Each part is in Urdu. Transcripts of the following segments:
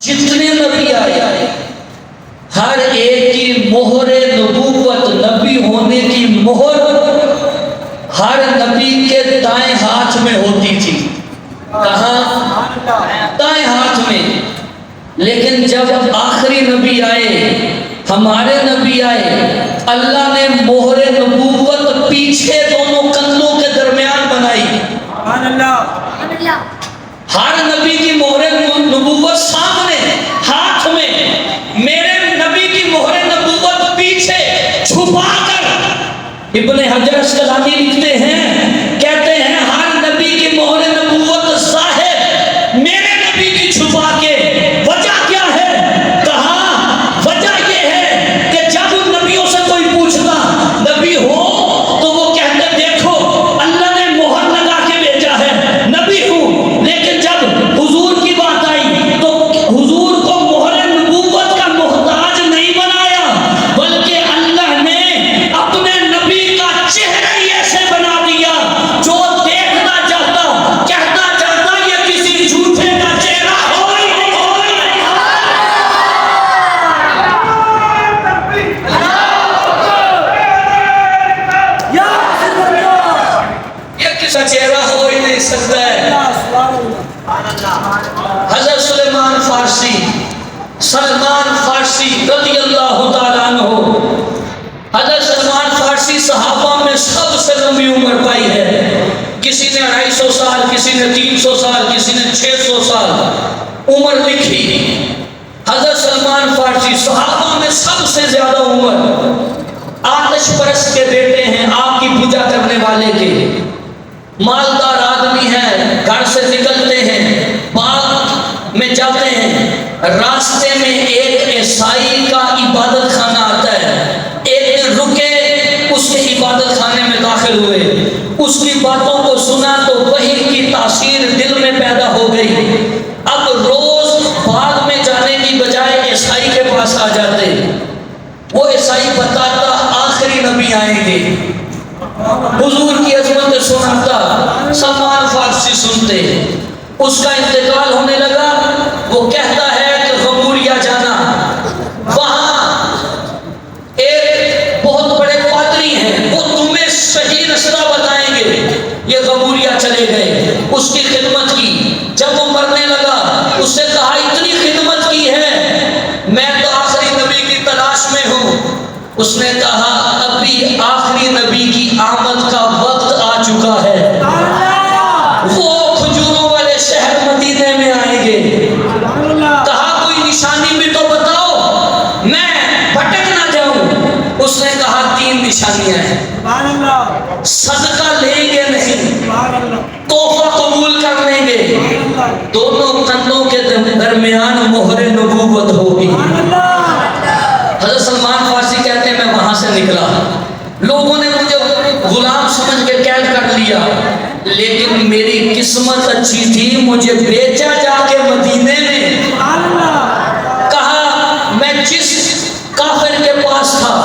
جتنے نبی آئے ہر ایک کی مہر نبوت، نبی ہونے کی مہر ہر نبی کے دائیں ہاتھ میں ہوتی تھی. کہاں؟ دائیں ہاتھ میں. لیکن جب آخری نبی آئے، ہمارے نبی آئے، اللہ نے مہر نبوت پیچھے دونوں کندھوں کے درمیان بنائی. ہر نبی کی مہر نبوت سامنے ہاتھ میں، میرے نبی کی مہر نبوت پیچھے چھپا کر. ابن حجر اسقلانی لکھتے ہیں، کہتے ہیں ہر نبی کی مہر نبوت ظاہر، میرے نبی کی چھپا کے. وجہ کیا ہے؟ کہا وجہ یہ ہے کہ جب ان نبیوں سے کوئی پوچھتا نبی ہو تو وہ کہتے دیکھو اللہ نے مہر لگا کے بھیجا ہے، نبی ہوں. لیکن جب حضور کی بات آئی تو حضور کو مہر نبوت کا محتاج نہیں بنایا، بلکہ اللہ نے اپنے نبی کا چہرہ ہی ایسے بنا دیا جو دیکھنا چاہتا کہنا چاہتا یہ کسی جھوٹے کا چہرہ ہو ہی نہیں. یہ کس کا چہرہ ہو ہی نہیں سکتا ہے. حضرت سلمان فارسی رضی اللہ تعالیٰ عنہ، حضرت سلمان فارسی صحابہ میں سب سے لمبی عمر پائی ہے. کسی نے 250 سال، کسی نے 300 سال، کسی نے 600 سال عمر لکھی. حضرت سلمان فارسی صحابہ میں سب سے زیادہ عمر. آتش پرست کے بیٹے ہیں، آگ کی پوجا کرنے والے کے. مالدار آدمی ہیں، گھر سے نکلتے ہیں، باغ میں جاتے ہیں، راستے میں ایک عیسائی کا عبادت خانہ آتا ہے. ایک دن رکے، اس کے عبادت خانے میں داخل ہوئے، اس کی باتوں کو سنا تو وحی کی تاثیر دل میں پیدا ہو گئی. اب روز باغ میں جانے کی بجائے عیسائی کے پاس آ جاتے. وہ عیسائی بتاتا آخری نبی آئیں گے، حضور کی عظمت سناتا، سلمان فارسی سنتے. اس کا انتقال ہونے لگا. وہ کہتا ہے کہ غموریا جانا، وہاں ایک بہت بڑے پادری ہیں، وہ تمہیں صحیح رستہ بتائیں گے. یہ غموریا چلے گئے، اس کی خدمت کی. جب وہ مرنے لگا اس سے کہا اتنی خدمت کی ہے، میں تو آخری نبی کی تلاش میں ہوں. اس نے کہا ابھی آخری نبی کی آمد کا وقت آ چکا ہے، وہ کھجوروں والے شہر مدینے میں آئیں گے. کہا کوئی نشانی بھی تو بتاؤ میں بھٹک نہ جاؤں. اس نے کہا 3 نشانیاں ہیں. صدقہ لیں گے نہیں، تحفہ قبول کر لیں گے، دونوں کندھوں کے درمیان مہر نبوت ہوگی. حضرت سلمان فارسی کہتے ہیں میں وہاں سے نکلا، لوگوں نے مجھے غلام سمجھ کے قید کر لیا، لیکن میری قسمت اچھی تھی، مجھے بیچا جا کے مدینے میں. کہا میں جس کافر کے پاس تھا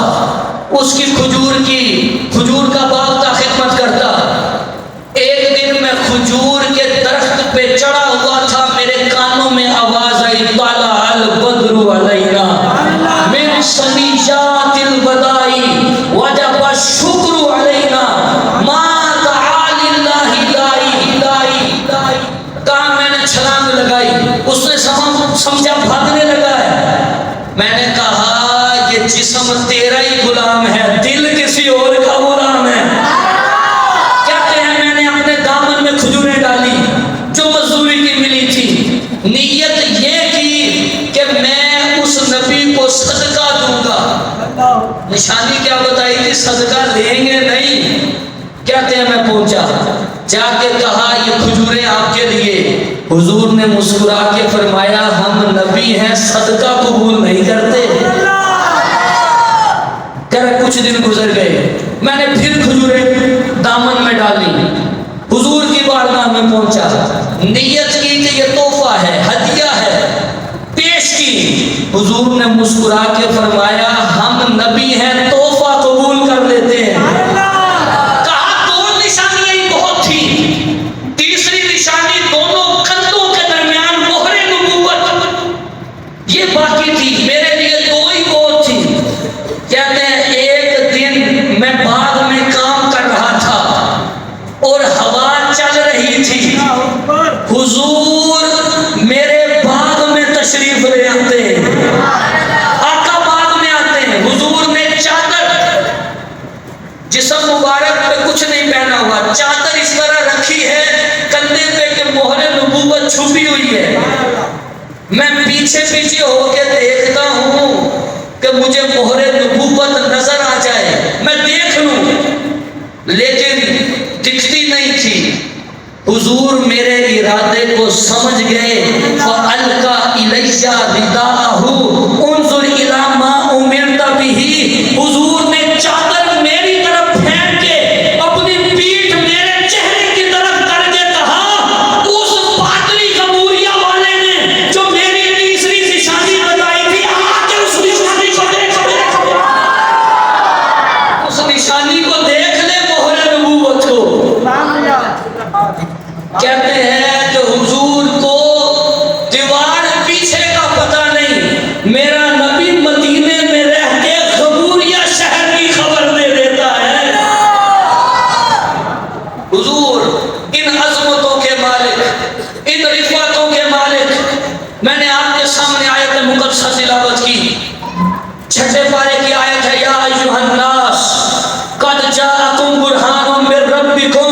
اس کی کھجور کا باغ کا خدمت کرتا. ایک دن میں کھجور کے درخت پہ چڑھا ہوا تھا، میرے کانوں میں آواز آئی طلع البدر علینا من ثنیات الوداع وجب الشکر علینا ما دعا للہ داعی. کہا میں نے چھلانگ لگائی. اس نے سمجھا بھاگنے لگا ہے. میں نے کہا یہ جسم تیرا ہی غلام ہے، دل کسی اور کا غلام ہے. کہتے ہیں میں نے اپنے دامن میں کھجوریں ڈالی جو مزدوری کی ملی تھی. نیت یہ کی کہ میں اس نبی کو صدقہ دوں گا. نشانی کیا بتائی تھی؟ صدقہ لیں گے نہیں. کہتے ہیں میں پہنچا، جا کے کہا یہ کھجوریں آپ کے لیے. حضور نے مسکرا کے فرمایا ہم نبی ہیں، صدقہ قبول نہیں کرتے. کچھ دن گزر گئے، میں نے پھر کھجوریں دامن میں ڈالی، حضور کی بارگاہ میں پہنچا، نیت کی کہ یہ تحفہ ہے، ہدیہ ہے، پیش کی. حضور نے مسکرا کے فرمایا ہم نبی ہیں، تحفہ قبول کر لیتے ہیں. کہا 2 نشانیاں ہی بہت تھی، تیسری نشانی دونوں کندھوں کے درمیان مہر نبوت. یہ باقی تھی، میرے لیے دو ہی بہت تھی. کہتے ہیں ایک دن میں باغ میں کام کر رہا تھا اور ہوا چل رہی تھی، حضور میرے باغ میں تشریف لے آتے ہیں، آقا باغ میں آتے ہیں. حضور نے چادر، جسم مبارک پہ کچھ نہیں پہنا ہوا، چادر اس طرح رکھی ہے کندھے پہ کہ مہر نبوت چھپی ہوئی ہے. میں پیچھے پیچھے ہو کے دیکھتا ہوں کہ مجھے مہر نبوت نظر آ جائے، میں دیکھ لوں، لیکن دکھتی نہیں تھی. حضور میرے ارادے کو سمجھ گئے. فَأَلْقَى إِلَيَّ رِدَاءَهُ انظُرْ إِلَىٰ مَا أُمِرْتَ بِهِ. حضور نے چادر میری طرف پھینک کے اپنی پیٹھ میرے چہرے کی طرف کر کے کہا، اس پادری کموریا والے نے جو میری تیسری نشانی بتائی تھی، آ کے اس نشانی کو دیکھ لے، اس نشانی کو دیکھ لے، مہر نبوت کو. کہتے ہیں کہ حضور کو دیوار پیچھے کا پتہ نہیں، میرا نبی مدینے میں رہ کے غبوریہ شہر کی خبر دے دیتا ہے. حضور ان عظمتوں کے مالک، ان رفعتوں کے مالک. میں نے آپ کے سامنے آیت مقدسہ تلاوت کی، 6 پارے کی آیت ہے، یا ایھا الناس قد جاءکم برہان من ربکم.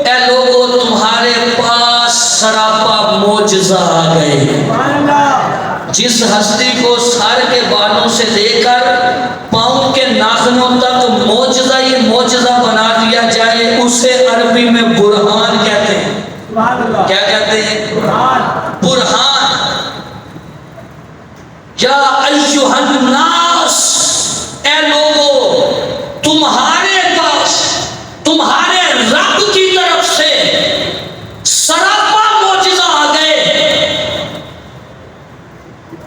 اے لوگو تمہارے پاس سراپا معجزہ آ گئے. جس ہستی کو سر کے بالوں سے لے کر پاؤں کے ناخنوں تک معجزہ ہی معجزہ بنا دیا جائے، اسے عربی میں برہان کہتے ہیں. کیا کہتے ہیں؟ برہان. یا ایھا الناس، اے لوگو تمہارے پاس تمہارے رب کی طرف سے سراپا معجزہ آ گئے.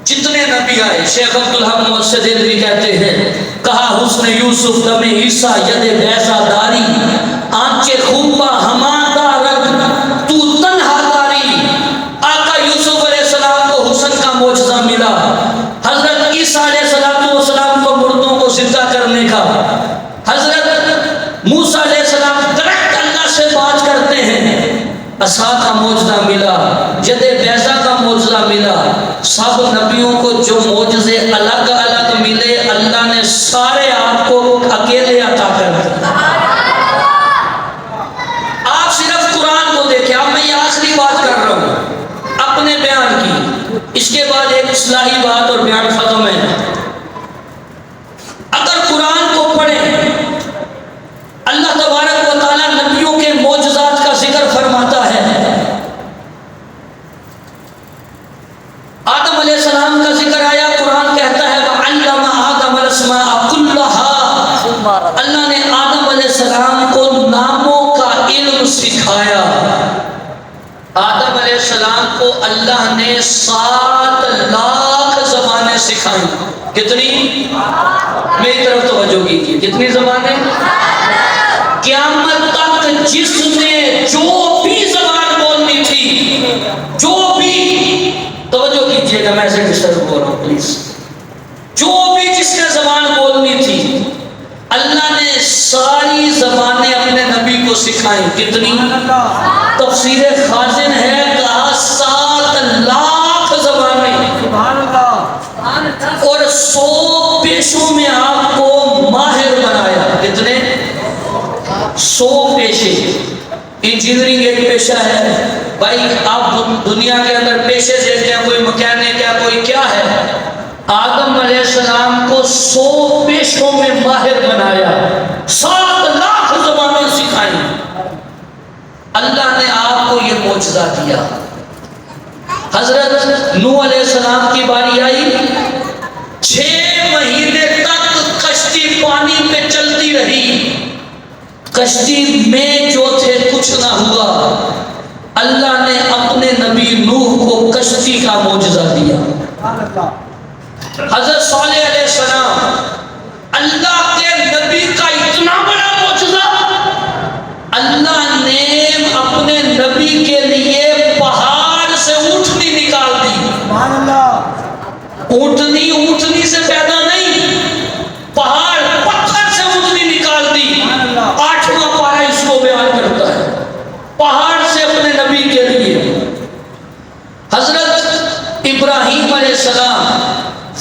جتنے نبی آئے، شیخ عبدالحق محسن دہلوی کہتے ہیں، کہا حسن یوسف دم عیسیٰ ید بیضا داری، آنچے خوبا ہمادا رگ تو تنہا داری. آقا یوسف علیہ السلام کو حسن کا معجزہ ملا، حضرت عیسیٰ علیہ السلام کو مردوں کو زندہ کرنے کا، حضرت موسیٰ علیہ السلام ڈائریکٹ اللہ سے بات کرتے ہیں، عصا کا معجزہ ملا، ید بیضا کا معجزہ ملا. سب نبیوں کو جو معجزے الگ الگ ملے، اللہ نے سارے آپ کو اکیلے عطا کر دیا. آپ صرف قرآن کو دیکھیں. اب میں یہ آخری بات کر رہا ہوں اپنے بیان کی، اس کے بعد ایک اصلاحی بات اور بیان ختم ہے. اگر قرآن کو پڑھیں، اللہ تبارک و تعالیٰ نبیوں کے معجزات کا ذکر فرماتا ہے. آدم علیہ السلام کا ذکر آیا، قرآن کہتا ہے وَعَلَّمَ آدَمَ الْأَسْمَاءَ كُلَّهَا. اللہ نے آدم علیہ السلام کو ناموں کا علم سکھایا. آدم علیہ السلام کو اللہ نے 7 لاکھ زبانیں سکھائیں. کتنی؟ میری طرف توجہ کیجیے، کتنی زبانیں؟ قیامت تک جس نے جو بھی زبان بولنی تھی، جو بھی، توجہ کیجیے گا، میں ایسے ڈسٹرب ہو رہا ہوں پلیز، جو بھی جس نے زبان بولنی تھی، اللہ نے ساری زبانیں اپنے نبی کو سکھائیں. کتنی؟ تفسیر خازن ہے، کہا 7 لاکھ زبانیں، اور 100 پیشوں میں آپ کو ماہر بنایا. کتنے؟ 100 پیشے. انجینئرنگ ایک پیشہ ہے بھائی، آپ دنیا کے اندر پیشے دیکھتے ہیں، کوئی مکینک ہے، کوئی کیا ہے. آدم علیہ السلام کو 100 پیشوں میں ماہر بنایا، 7 لاکھ زبانیں سکھائیں. اللہ نے آپ کو یہ معجزہ دیا. حضرت نوح علیہ السلام کی باری آئی، 6 مہینے تک کشتی پانی پہ چلتی رہی، کشتی میں جو تھے کچھ نہ ہوا. اللہ نے اپنے نبی نوح کو کشتی کا معجزہ دیا. حضرت صالح علیہ السلام، اللہ کے نبی کا اتنا بڑا معجزہ، اللہ نے اپنے نبی کے لیے پہاڑ سے اونٹنی نکال دی. اونٹنی اونٹنی سے پیدا نہیں، پہاڑ پتھر سے اونٹنی نکال دی. 8واں پارہ اس کو بیان کرتا ہے، پہاڑ سے اپنے نبی کے لیے. حضرت ابراہیم علیہ السلام،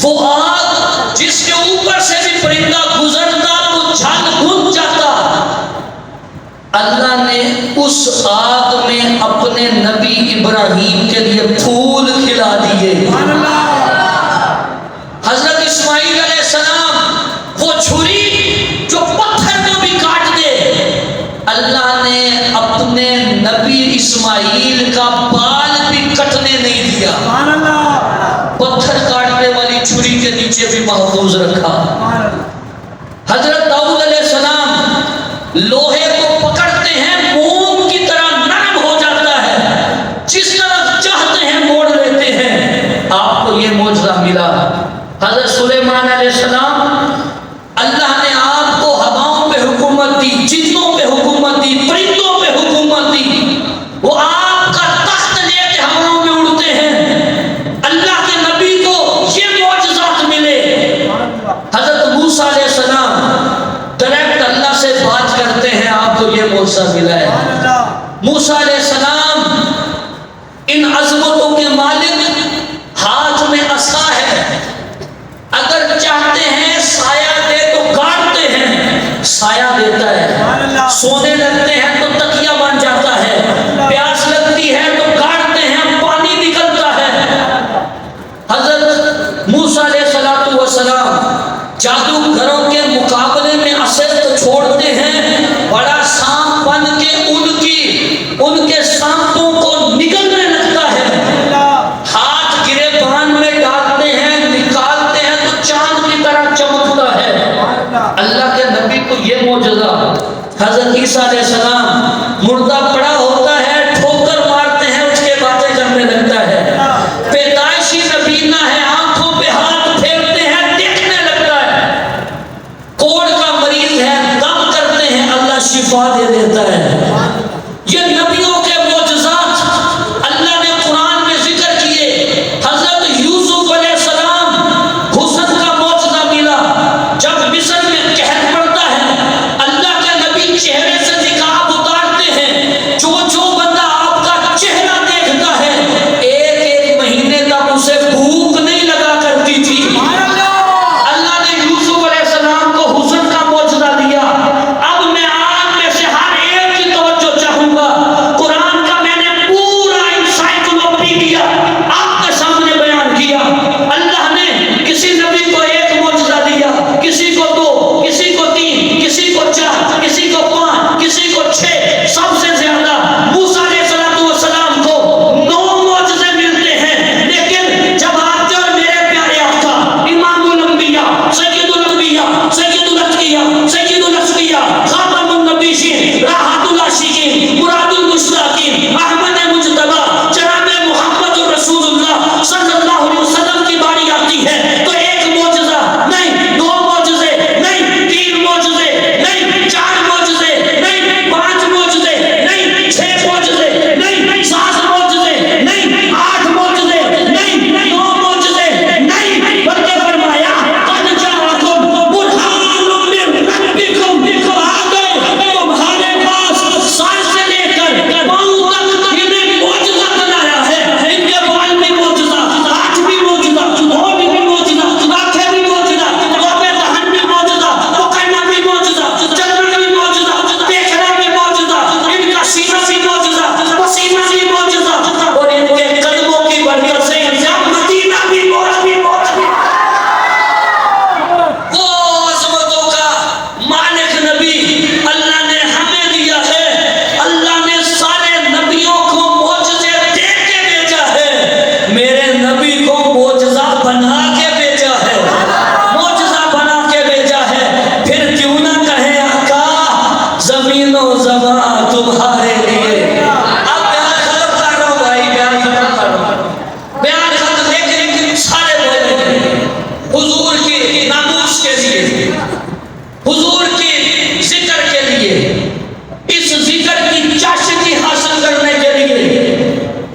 وہ آگ جس کے اوپر سے بھی پرندہ گزرتا تو جھل بھن جاتا، اللہ نے اس آگ میں اپنے نبی ابراہیم کے لیے پھول کھلا دیے. حضرت اسماعیل علیہ السلام، وہ چھری جو پتھر کو بھی کاٹ دے، اللہ نے اپنے نبی اسماعیل کا بال بھی کٹنے نہیں دیا، پتھر کاٹنے والی چھری کے نیچے بھی محفوظ رکھا. حضرت داؤد علیہ السلام، لوہے کو پکڑتے ہیں موم کی طرح نرم ہو جاتا ہے، جس طرف چاہتے ہیں موڑ لیتے ہیں. آپ کو یہ معجزہ ملا. حضرت سلیمان علیہ السلام، اللہ نے آپ کو ہواؤں پہ حکومت دی، جنوں پہ حکومت دی، پرندوں پہ حکومت دی. وہ آپ کا تخت لے کے ہواؤں میں اڑتے ہیں. اللہ کے نبی کو یہ معجزات ملے. حضرت موسیٰ علیہ السلام ڈائریکٹ اللہ سے بات کرتے ہیں، آپ کو یہ معجزہ ملا ہے. موسیٰ علیہ السلام ان عظمتوں کے مالک، ہاتھ میں عصا ہے، اگر چاہتے ہیں سایہ دے تو کاٹتے ہیں، سایہ دیتا ہے. سونے لگتے ہیں تو تکیہ بن جاتا ہے، پیاس لگتی ہے تو کاٹتے ہیں، پانی نکلتا ہے. حضرت موسیٰ علیہ السلام جادوگروں کے مقابلے میں عصا تو چھوڑتے ہیں، بڑا سانپ بن کے ان کے سانپوں کو نگلنے لگتا ہے. ہاتھ گرے بان میں ڈالتے ہیں، نکالتے ہیں تو چاند کی طرح چمکتا ہے. اللہ کے نبی کو یہ معجزہ. حضرت عیسیٰ علیہ السلام، مردہ پڑا ہوتا ہے، ٹھوکر مارتے ہیں، اٹھ کے باتیں کرنے لگتا ہے. پیدائشی نبینا ہے، آنکھوں پہ ہاتھ پھیرتے ہیں، دیکھنے لگتا ہے. کوڑ کا مریض ہے، دم کرتے ہیں، اللہ شفا دے دیتا ہے. یہ نبیوں کے معجزات اللہ نے قرآن میں ذکر کیے. حضرت یوسف علیہ السلام، حسن کا معجزہ ملا. جب مصر میں قحط پڑتا ہے، اللہ کے نبی چہرے سے نقاب اتارتے ہیں. جو بندہ آپ کا چہرہ دیکھتا ہے، ایک مہینے تک اسے بھوک نہیں لگا کرتی تھی. اللہ نے یوسف علیہ السلام کو حسن کا معجزہ دیا. اب میں آپ میں سے ہر ایک کی توجہ چاہوں گا. قرآن کا میں نے پورا انسائکلوپیڈیا آپ کے سامنے بیان کیا. اللہ نے کسی نبی کو ایک معجزہ دیا، کسی کو 2، کسی کو 3، کسی کو 4، کسی کو 5، کسی کو 6. سب سے زیادہ موسیٰ علیہ السلام کو 9 معجزے ملتے ہیں. لیکن جب آپ جو میرے پیارے آقا امام الانبیاء، سید الانبیاء، سید الاتقیاء، سید الاسقیاء، خاتم النبیین، راحت العاشقین، مراد المشتاقین، احمد مجتبی، جناب محمد رسول اللہ صلی اللہ علیہ وسلم کی باری آتی ہے تو ایک معجزہ نہیں، 2 معجزے نہیں، 3 معجزے نہیں، 4 معجزے نہیں، 5 معجزے نہیں، 6 معجزے نہیں، 7 معجزے نہیں، 8 معجزے نہیں، 9 معجزے نہیں، بلکہ فرمایا قد جاءکم برہان من ربکم. آ گئے تمہارے پاس سر سے لے کر پاؤں تک انہیں معجزہ بنایا ہے. ان کے بال بھی معجزہ، ہاتھ بھی معجزہ، ہونٹ بھی معجزہ، آنکھیں بھی معجزہ، لبے دہن بھی معجزہ، پکڑنا بھی معجزہ، چلنا بھی معجزہ، دیکھنا بھی معجزہ، ان کا سینہ بھی معجزہ، پسینہ بھی معجزہ، اور ان کے قدموں کی برکت سے مدینہ بھی معجزہ. وہ عظمتوں کا مالک نبی اللہ نے ہمیں دیا ہے. اللہ نے سارے نبیوں کو معجزے دے کے بھیجا ہے، میرے نبی کو معجزہ بنا کے بھیجا ہے، معجزہ بنا کے بھیجا ہے. پھر کیوں نہ کہیں آقا زمین و زمان تمہارے لیے. اب بیان ختم کر رہا ہوں بھائی، بیان ختم کر رہا ہوں، بیان ختم. لیکن سارے بولے حضور کی ناموس کے لیے، حضور کی ذکر کے لیے، اس ذکر کی چاشنی حاصل کرنے کے لیے.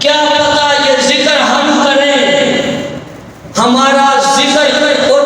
کیا پتا یہ ذکر ہم کریں، ہمارا ذکر اور